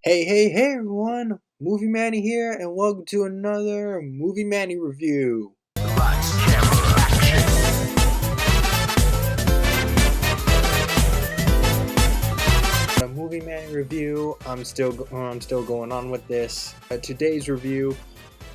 Hey everyone! Movie Manny here, and welcome to another Movie Manny review. A Movie Manny review. I'm still going on with this. Today's review,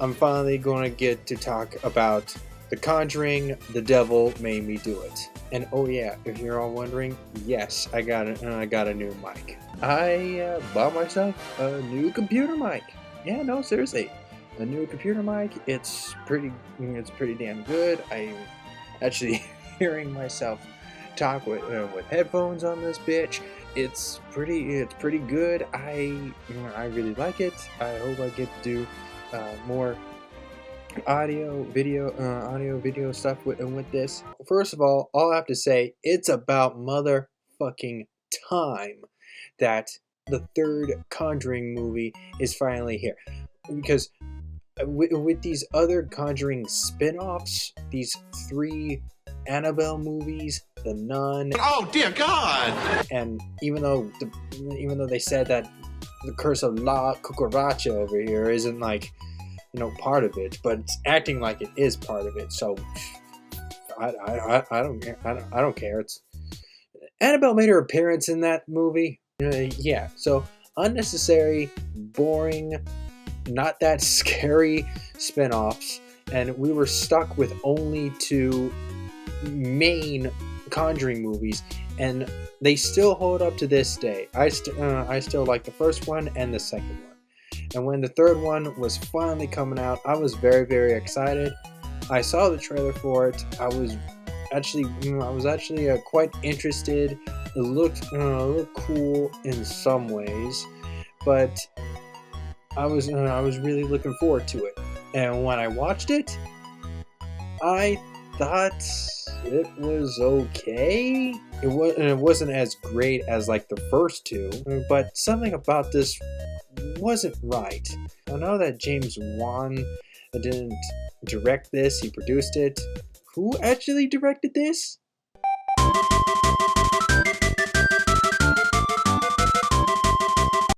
I'm finally going to get to talk about The Conjuring. The Devil Made Me Do It. And oh yeah, if you're all wondering, yes, I got a new mic. I bought myself a new computer mic. Yeah, no, seriously, a new computer mic. It's pretty damn good. I'm actually hearing myself talk with headphones on this bitch. It's pretty good. I really like it. I hope I get to do more audio video stuff with this. First of all I have to say, it's about motherfucking time that the third Conjuring movie is finally here, because with these other Conjuring spin-offs, these 3 Annabelle movies, The Nun, oh dear God, and even though they said that the Curse of La Cucaracha over here isn't like, you know, part of it, but it's acting like it is part of it. So I don't care. I don't care. It's Annabelle made her appearance in that movie. Yeah. So unnecessary, boring, not that scary spin-offs, and we were stuck with only 2 main Conjuring movies, and they still hold up to this day. I still like the first one and the second one. And when the third one was finally coming out, I was very, very excited. I saw the trailer for it. I was actually quite interested. It looked cool in some ways, but I was really looking forward to it. And when I watched it, I thought it was okay. It wasn't as great as like the first 2, but something about this wasn't right. I know that James Wan didn't direct this, he produced it. Who actually directed this?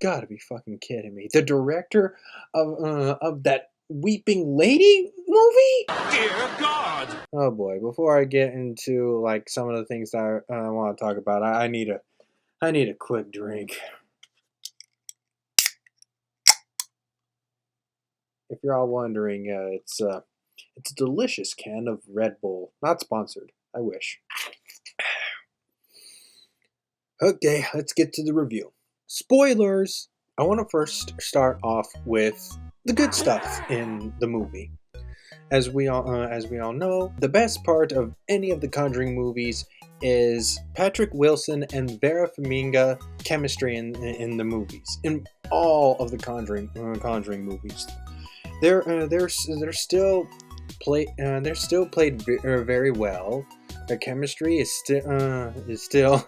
Gotta be fucking kidding me. The director of that Weeping Lady movie? dear God. Oh boy, before I get into like some of the things that I want to talk about, I need a quick drink. If you're all wondering, it's a delicious can of Red Bull. Not sponsored. I wish. Okay, let's get to the review. Spoilers! I want to first start off with the good stuff in the movie. As we all know, the best part of any of the Conjuring movies is Patrick Wilson and Vera Farmiga chemistry in the movies. In all of the Conjuring movies, they're still played very well. Their chemistry is still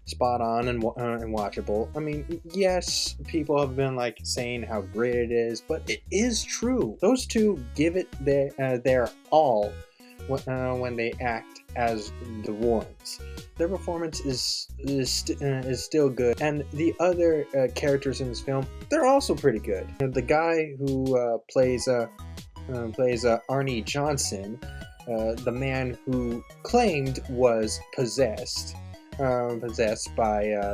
spot on and watchable. I mean, yes, people have been like saying how great it is, but it is true. Those 2 give it their all when they act as the Warrens. Their performance is still good, and the other characters in this film, they're also pretty good. The guy who plays Arnie Johnson, the man who claimed was possessed by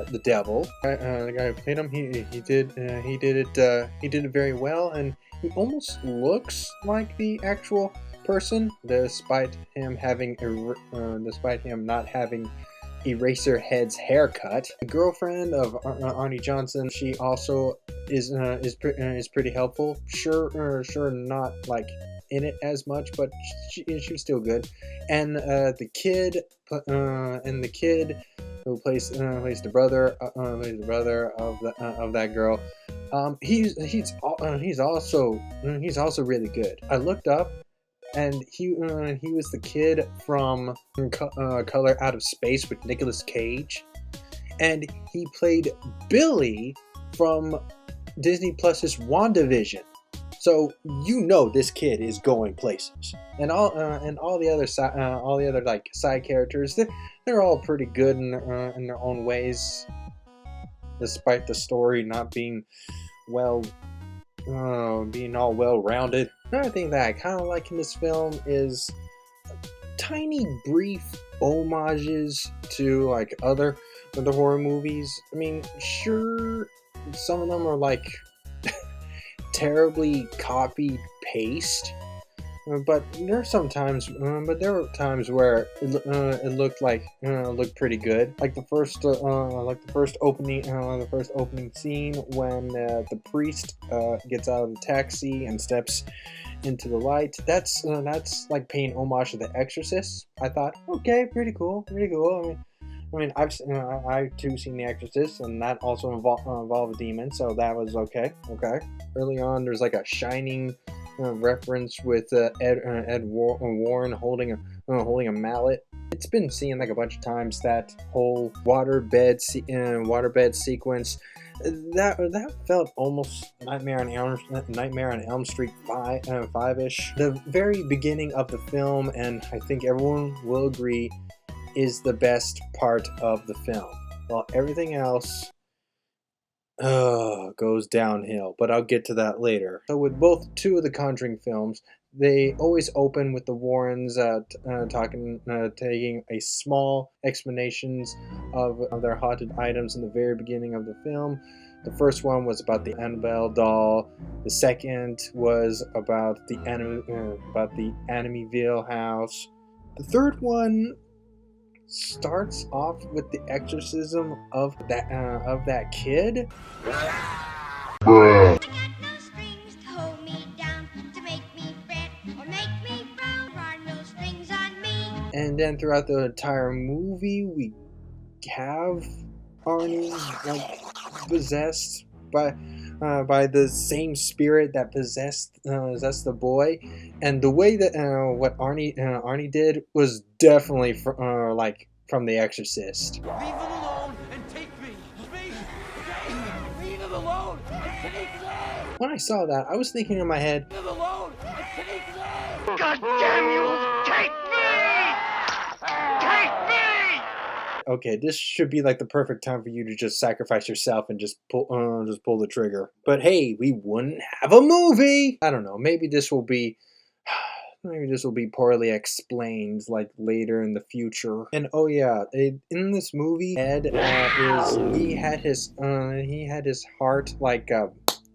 the devil. The guy who played him, he did it very well, and he almost looks like the actual person, despite him not having Eraserhead's haircut. The girlfriend of Arnie Johnson, she also is pretty helpful. Sure, not like in it as much, but she's still good. And the kid who plays the brother of that girl, he's also really good. I looked up, and he was the kid from Color Out of Space with Nicolas Cage, and he played Billy from Disney Plus's WandaVision. So you know this kid is going places, and all the other like side characters, they're all pretty good in their own ways. despite the story not being well, being all well-rounded. Another thing that I kind of like in this film is tiny brief homages to like other horror movies. I mean, sure, some of them are like terribly copied paste, but there were times where it looked like looked pretty good. Like the first opening scene when the priest gets out of the taxi and steps into the light. That's like paying homage to The Exorcist. I thought, okay, pretty cool. I've too seen The Exorcist, and that also involved a demon, so that was okay. Okay. Early on, there's like a Shining reference with Ed Warren holding a mallet. It's been seen like a bunch of times, that whole waterbed sequence. That felt almost Nightmare on Elm Street 5-ish. The very beginning of the film, and I think everyone will agree, is the best part of the film. While everything else goes downhill, but I'll get to that later. So with two of the Conjuring films, they always open with the Warrens taking a small explanations of their haunted items in the very beginning of the film. The first one was about the Annabelle doll. The second was about the Amityville house. The third one starts off with the exorcism of that kid. Bruh. No strings to hold me down, to make me fret or make me frown. There are no strings on me. And then throughout the entire movie, we have Arnie like possessed by the same spirit that possessed the boy, and the way that what Arnie did was definitely from The Exorcist. Leave it alone and take me. Leave it alone and take me. When I saw that, I was thinking in my head, Leave it alone and take me. God damn you! Take me! Take me! okay, this should be like the perfect time for you to just sacrifice yourself and just pull the trigger. But hey, we wouldn't have a movie. I don't know. Maybe this will be poorly explained like later in the future. And oh yeah, in this movie, Ed he had his heart like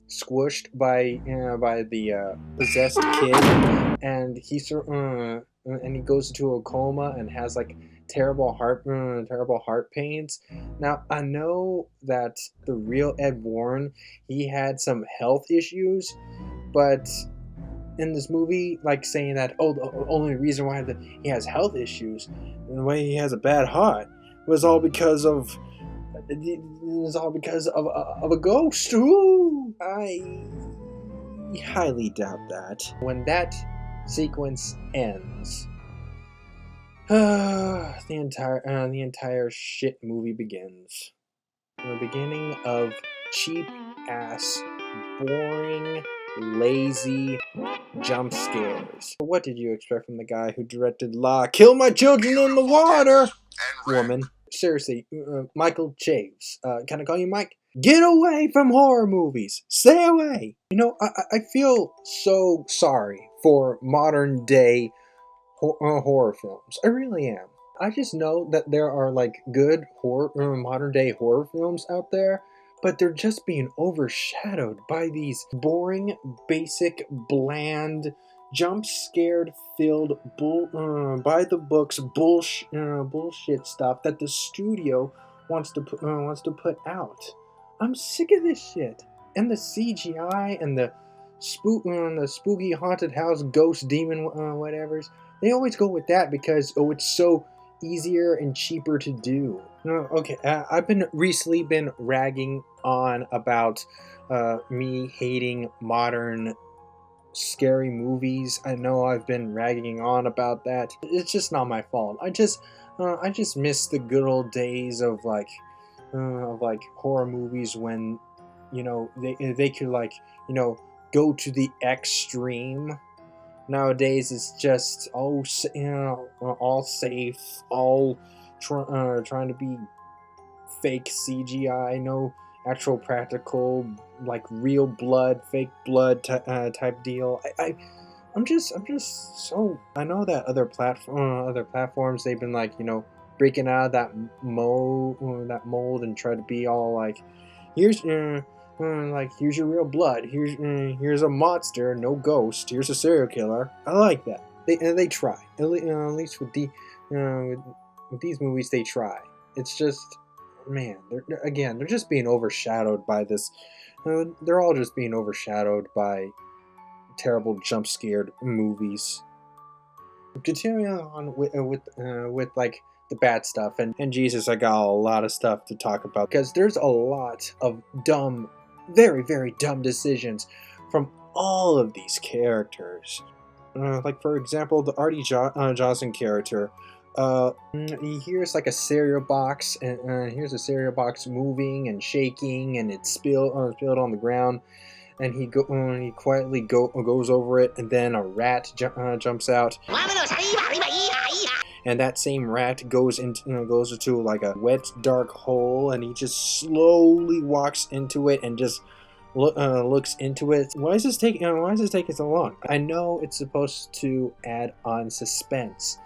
squished by the possessed kid, and he goes into a coma and has like terrible heart pains. Now I know that the real Ed Warren, he had some health issues, but in this movie, like saying that the only reason why he has health issues and the way he has a bad heart was all because of a ghost. Ooh, I highly doubt that. When that sequence ends, the entire shit movie begins. The beginning of cheap ass, boring, lazy jump scares. What did you expect from the guy who directed Kill My Children in the Water? Woman. Seriously, Michael Chaves. Can I call you Mike? Get away from horror movies. Stay away. You know, I feel so sorry for modern day horror films. I really am. I just know that there are like good modern day horror films out there, but they're just being overshadowed by these boring, basic, bland, jump-scared filled by the books bullshit stuff that the studio wants to put out. I'm sick of this shit. And the CGI and the spooky haunted house ghost demon whatevers. They always go with that because it's so easier and cheaper to do. Okay, I've recently been ragging on about me hating modern scary movies. I know I've been ragging on about that. It's just not my fault. I just miss the good old days of like horror movies when, you know, they could like, you know, go to the extreme. Nowadays, it's just all safe, all trying to be fake CGI, no actual practical, like real blood, fake blood type deal. I'm just so. I know that other platforms they've been like breaking out of that mold and try to be all like, here's here's your real blood. Here's a monster, no ghost. Here's a serial killer. I like that. They try. At least with with these movies they try. It's just, man, they're just being overshadowed by this. They're all just being overshadowed by terrible jump scared movies. Continuing on with like the bad stuff, and Jesus, I got a lot of stuff to talk about because there's a lot of dumb, very very dumb decisions from all of these characters. Like for example, the Johnson character. He hears like a cereal box, and here's a cereal box moving and shaking, and it's spilled on the ground. And he quietly goes over it, and then a rat jumps out. And that same rat goes into like a wet, dark hole, and he just slowly walks into it and just looks into it. Why is this taking so long? I know it's supposed to add on suspense,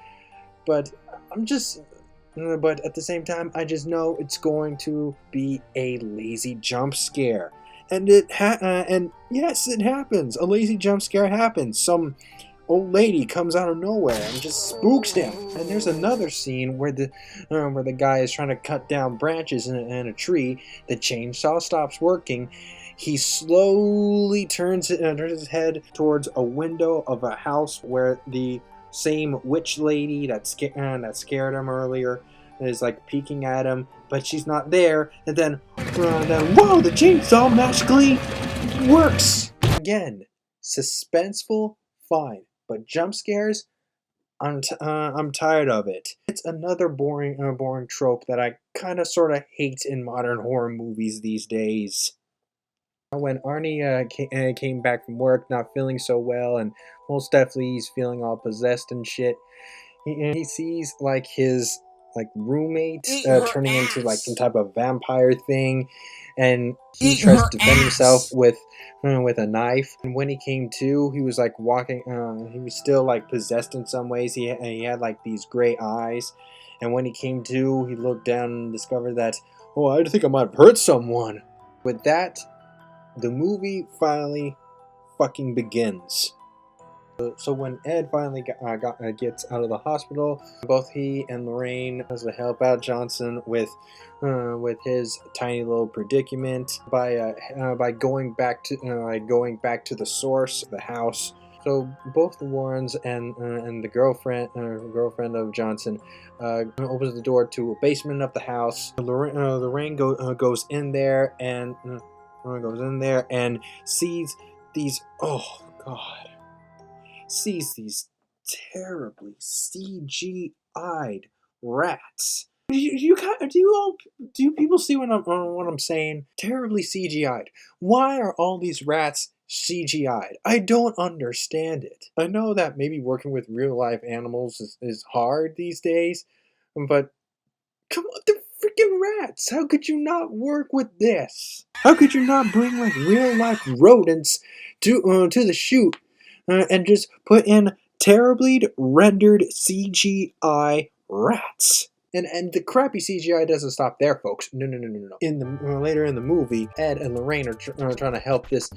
but but at the same time, I just know it's going to be a lazy jump scare. And and yes, it happens. A lazy jump scare happens. Some old lady comes out of nowhere and just spooks him. And there's another scene where the guy is trying to cut down branches in a tree. The chainsaw stops working. He slowly turns his head towards a window of a house where the same witch lady that scared him earlier is like peeking at him, but she's not there. And then whoa, the chainsaw magically works again. Suspenseful, fine, but jump scares, I'm tired of it. It's another boring trope that I kind of sort of hate in modern horror movies these days. When Arnie came back from work not feeling so well, and most definitely he's feeling all possessed and shit, he sees like his roommate turning into like some type of vampire thing, and he tries to defend himself with a knife. And when he came to, he was like walking. He was still like possessed in some ways. He had like these gray eyes, and when he came to, he looked down and discovered that, oh, I think I might have hurt someone. With that, the movie finally fucking begins. So when Ed finally gets out of the hospital, both he and Lorraine has to help out Johnson with his tiny little predicament by going back to the source, the house. So both the Warrens and the girlfriend of Johnson opens the door to a basement of the house. Lorraine goes in there and sees these, oh god, sees these terribly CGI'd rats. Do you people see what I'm saying? Terribly CGI'd. Why are all these rats CGI'd? I don't understand it. I know that maybe working with real life animals is hard these days, but come on, they're freaking rats. How could you not work with this? How could you not bring like real life rodents to the shoot and just put in terribly rendered CGI rats? And the crappy CGI doesn't stop there, folks. No. In the later in the movie, Ed and Lorraine are trying to help this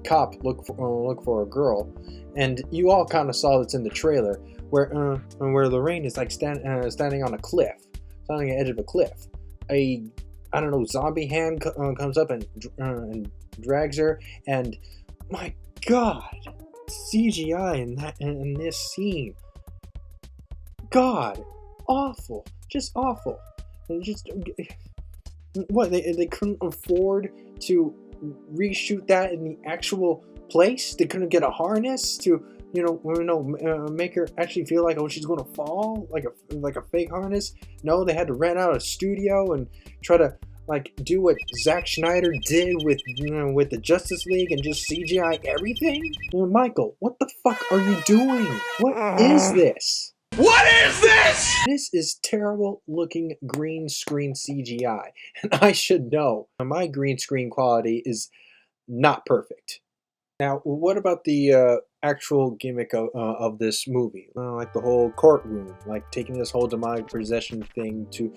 cop look for a girl, and you all kind of saw this in the trailer, where Lorraine is like standing on a cliff, standing on the edge of a cliff. I don't know, zombie hand comes up and drags her, and my God, CGI in this scene, God. Awful, just awful. And just what they couldn't afford to reshoot that in the actual place. They couldn't get a harness to make her actually feel like, oh, she's going to fall, like a fake harness. No, they had to rent out a studio and try to like do what Zack Snyder did with the Justice League and just CGI everything. Michael, what the fuck are you doing? What is this? What is this? This is terrible looking green screen CGI, and I should know. My green screen quality is not perfect. Now, what about the actual gimmick of this movie? Like the whole courtroom, like taking this whole demonic possession thing to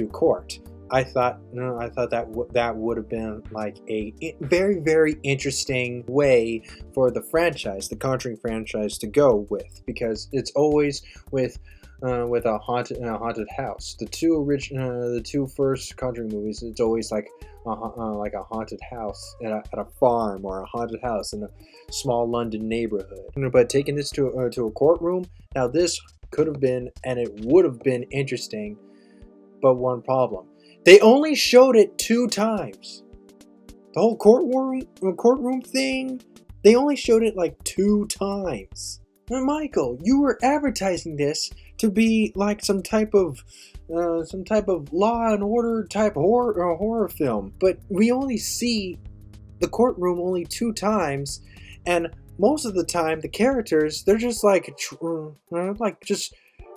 court. I thought that would have been like a very, very interesting way for the franchise, the Conjuring franchise, to go with, because it's always with a haunted house. The two first Conjuring movies, it's always like a haunted house at a farm, or a haunted house in a small London neighborhood. But taking this to a courtroom, now this could have been, and it would have been interesting, but one problem. They only showed it 2 times. The whole courtroom thing, they only showed it like 2 times. Now, Michael, you were advertising this to be like some type of Law and Order type horror film, but we only see the courtroom only 2 times, and most of the time the characters, they're just like just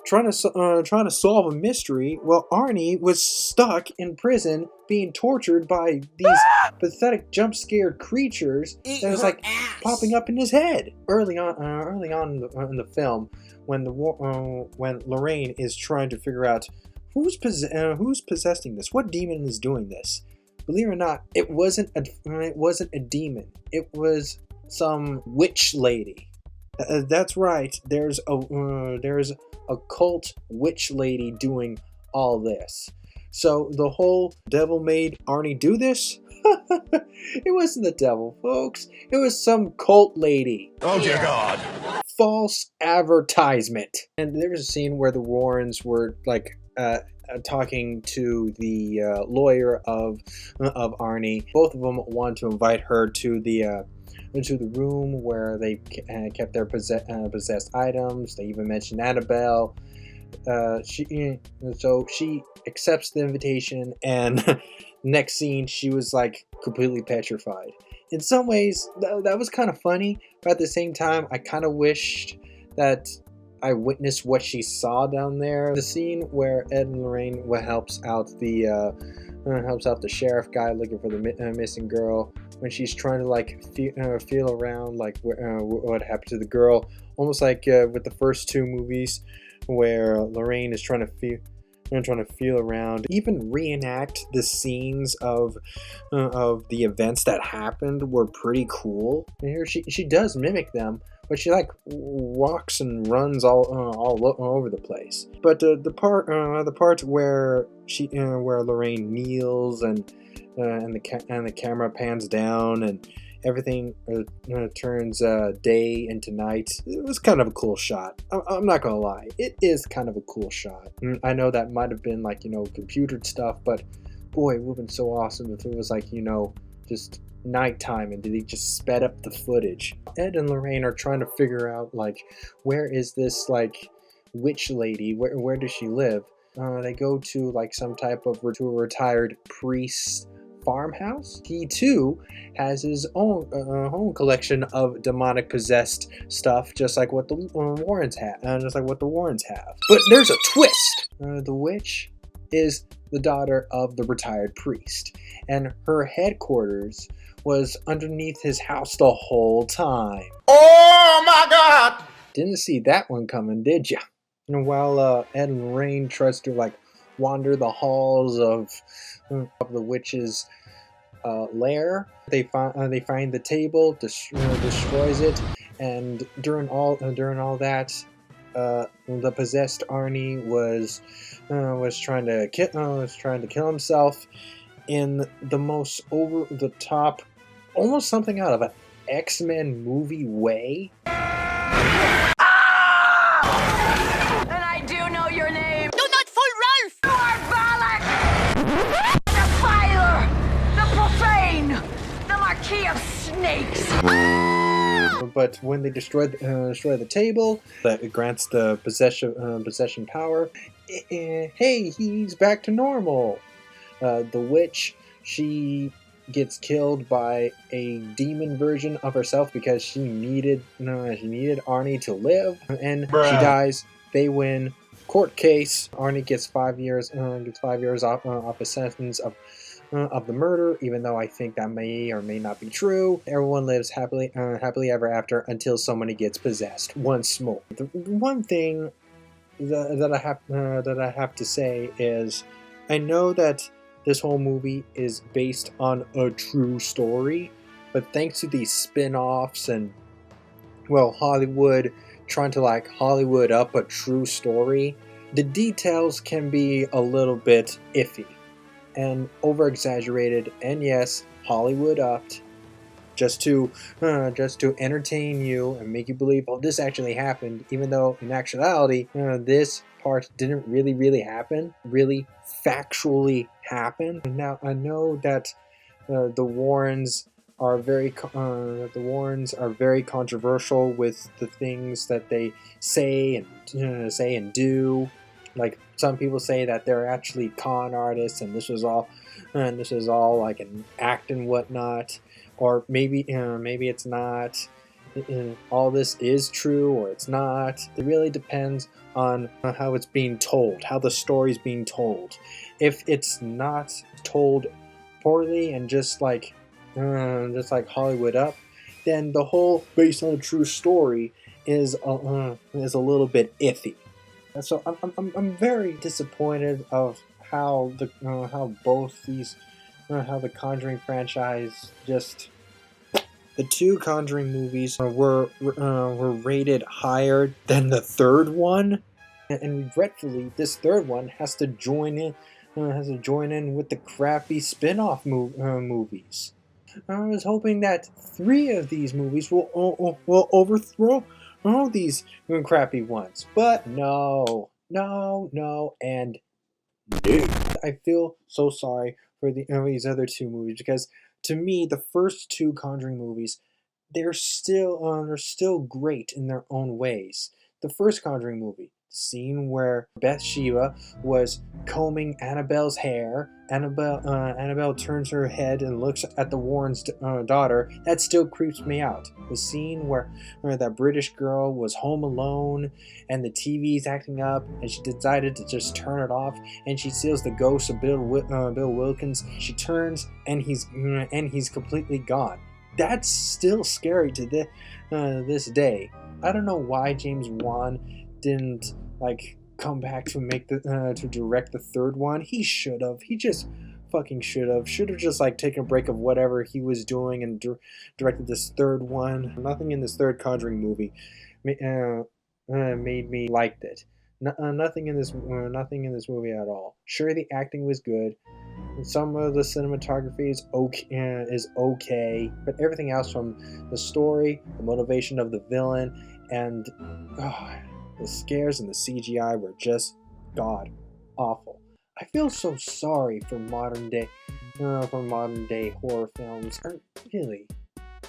trying to solve a mystery, while Arnie was stuck in prison being tortured by these pathetic jump scared creatures that was like popping up in his head. Early on in the film, when Lorraine is trying to figure out who's possessing this, what demon is doing this. Believe it or not, it wasn't a demon. It was some witch lady. That's right. There's a cult witch lady doing all this. So the whole devil made Arnie do this? It wasn't the devil, folks. It was some cult lady. Oh dear God. False advertisement. And there was a scene where the Warrens were like talking to the lawyer of Arnie. Both of them wanted to invite her to the room where they kept their possessed items. They even mentioned Annabelle. So she accepts the invitation, and next scene she was like completely petrified. In some ways, that was kind of funny, but at the same time, I kind of wished that I witnessed what she saw down there. The scene where Ed and Lorraine helps out the sheriff guy looking for the missing girl, when she's trying to like feel around like what happened to the girl, almost like with the first 2 movies, where Lorraine is trying to feel around, even reenact the scenes of the events that happened were pretty cool. And here she does mimic them, but she like walks and runs all over the place. But the part where where Lorraine kneels and the camera pans down and everything turns day into night, it was kind of a cool shot. I'm not gonna lie, it is kind of a cool shot. I know that might have been like computered stuff, but boy, it would have been so awesome if it was like just nighttime and they just sped up the footage. Ed and Lorraine are trying to figure out like, where is this like witch lady, where does she live? They go to like some type of retired priest farmhouse. He too has his own collection of demonic possessed stuff, just like what the Warrens have. But there's a twist. The witch is the daughter of the retired priest, and her headquarters was underneath his house the whole time. Oh my God! Didn't see that one coming, did ya? And while Ed and Lorraine tries to like wander the halls of the witch's lair, they find the table, destroys it, and during all that, the possessed Arnie was trying to kill himself in the most over the top, almost something out of an X-Men movie way. But when they destroy the table, that grants the possession power. Hey, he's back to normal. The witch, she gets killed by a demon version of herself because she needed Arnie to live, and she dies They win. Court case. Arnie gets 5 years. Gets 5 years off a sentence of the murder, even though I think that may or may not be true. Everyone lives happily ever after until somebody gets possessed once more. The one thing that I have to say is, I know that this whole movie is based on a true story, but thanks to these spin-offs and, well, Hollywood trying to like Hollywood up a true story, the details can be a little bit iffy and over-exaggerated, and yes, Hollywood upped just to entertain you and make you believe, oh, this actually happened, even though in actuality, this part didn't really happen, really factually happen. Now I know that the Warrens are very controversial with the things that they say and do. Like, some people say that they're actually con artists, and this was all like an act and whatnot, or maybe it's not. All this is true or it's not. It really depends on how it's being told, how the story's being told. If it's not told poorly and just like Hollywood up, then the whole based on a true story is a little bit iffy. So I'm very disappointed of how the Conjuring franchise just. The two Conjuring movies were rated higher than the third one, and regretfully, this third one has to join in with the crappy spin-off movies. I was hoping that 3 of these movies will overthrow all these crappy ones, but no, and no. I feel so sorry for these other 2 movies, because to me, the first 2 Conjuring movies, they're still great in their own ways. The first Conjuring movie, the scene where Bathsheba was combing Annabelle's hair, Annabelle turns her head and looks at the Warren's daughter, that still creeps me out. The scene where that British girl was home alone and the TV's acting up and she decided to just turn it off, and she sees the ghost of Bill Wilkins. She turns and he's completely gone. That's still scary to this day. I don't know why James Wan didn't like come back to make to direct the third one. He should have. He just fucking should have. Should have just like taken a break of whatever he was doing and directed this third one. Nothing in this third Conjuring movie made me liked it. Nothing in this movie at all. Sure, the acting was good. Some of the cinematography is okay, but everything else, from the story, the motivation of the villain, and the scares and the CGI were just god awful. I feel so sorry for modern day horror films. I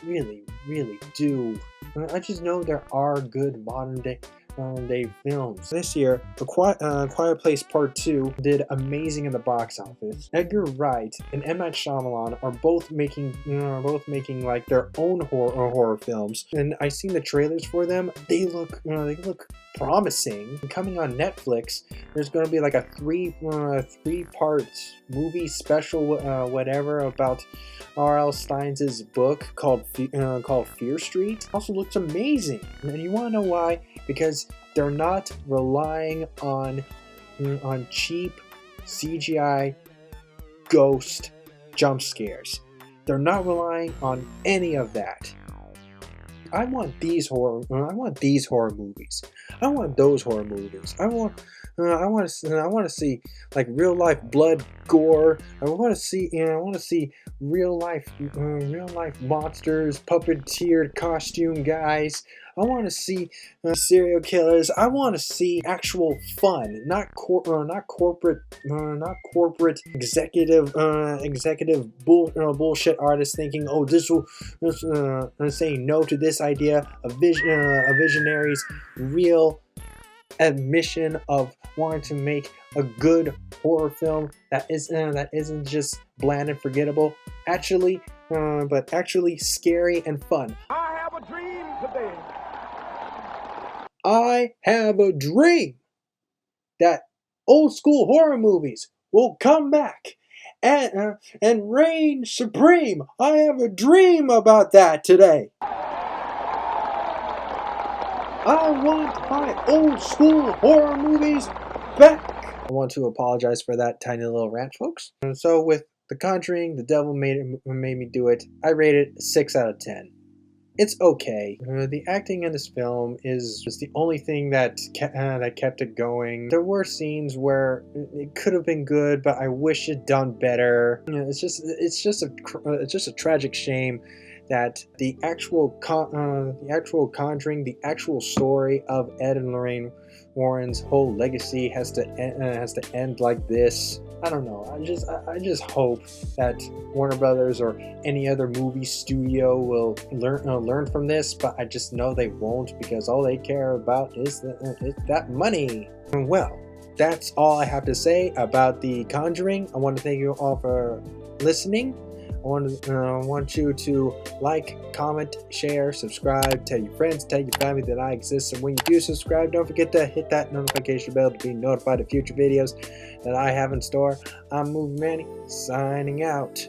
really do. I just know there are good modern day films. This year, The Quiet Place Part 2 did amazing in the box office. Edgar Wright and M. Night Shyamalan are both making like their own horror films, and I seen the trailers for them. They look promising. Coming on Netflix, there's going to be like a three-part movie special, whatever, about R.L. Stein's book called Fear Street. Also looks amazing, and you want to know why? Because they're not relying on cheap CGI ghost jump scares. They're not relying on any of that. I want these horror movies. I want those horror movies. I want to see like real life blood, gore. I want to see real life monsters, puppeteered costume guys. I want to see serial killers. I want to see actual fun, not corporate executive bullshit artists thinking, oh, this will saying no to this idea. A visionary's real admission of wanting to make a good horror film that isn't just bland and forgettable, but actually scary and fun. I have a dream today. I have a dream that old school horror movies will come back and reign supreme. I have a dream about that today. I want my old school horror movies back. I want to apologize for that tiny little rant, folks. And so with The Conjuring, the devil made me do it. I rate it 6 out of 10. It's okay. The acting in this film is just the only thing that kept it going. There were scenes where it could have been good, but I wish it done better. It's just a tragic shame that the actual Conjuring, the actual story of Ed and Lorraine Warren's whole legacy has to end like this. I don't know. I just hope that Warner Brothers or any other movie studio will learn from this, but I just know they won't, because all they care about is that money. Well, that's all I have to say about The Conjuring. I want to thank you all for listening. I want you to like, comment, share, subscribe, tell your friends, tell your family that I exist. And when you do subscribe, don't forget to hit that notification bell to be notified of future videos that I have in store. I'm Movie Manny, signing out.